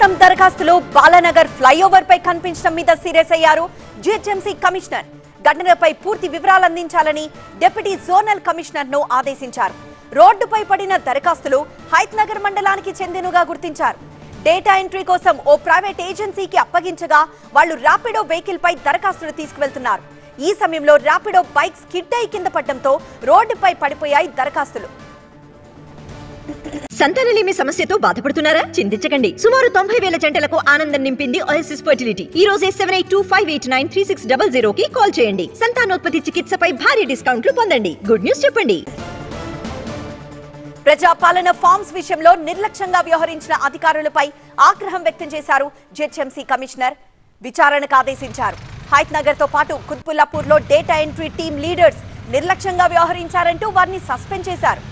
Custom దరఖాస్తులో Balanagar flyover పై కనిపించడం మీద serious అయ్యారు జిహెచ్ఎంసీ కమిషనర్. ఘటనపై పూర్తి వివరాలు అందించాలని డిప్యూటీ జోనల్ కమిషనర్ ను ఆదేశించారు. రోడ్డుపై పడిన దరఖాస్తులు హైత్నగర్ మండలానికి చెందినగా గుర్తించారు. డేటా ఎంట్రీ కోసం ఓ ప్రైవేట్ ఏజెన్సీకి అప్పగించగా వాళ్లు ర్యాపిడో వెహికల్ పై దరఖాస్తులు తీసుకువెళ్తున్నారు. ఈ సమయంలో ర్యాపిడో బైక్ స్కిడ్ అయి కింద పడడంతో రోడ్డుపై పడిపోయాయి దరఖాస్తులు. సంతానలేమి సమస్యతో బాధపడుతున్నారా? చింతించకండి. సుమారు 90,000 జంటలకు ఆనందం నింపింది ఓఎస్ఎస్ ఫర్టిలిటీ. ఈ రోజే 7825893600 కి కాల్ చేయండి. సంతానోత్పత్తి చికిత్సపై భారీ డిస్కౌంట్లు పొందండి. గుడ్ న్యూస్ చెప్పండి. ప్రజాపాలన ఫార్మ్స్ విషయంలో నిర్లక్ష్యంగా వ్యవహరించిన అధికారులపై ఆగ్రహం వ్యక్తం చేశారు జిహెచ్ఎంసీ కమిషనర్. విచారణకు ఆదేశించారు. హైత్నగర్ తో పాటు కుత్బుల్లాపూర్ లో డేటా ఎంట్రీ టీమ్ లీడర్స్ నిర్లక్ష్యంగా వ్యవహరించారంటూ వారిని సస్పెండ్ చేశారు.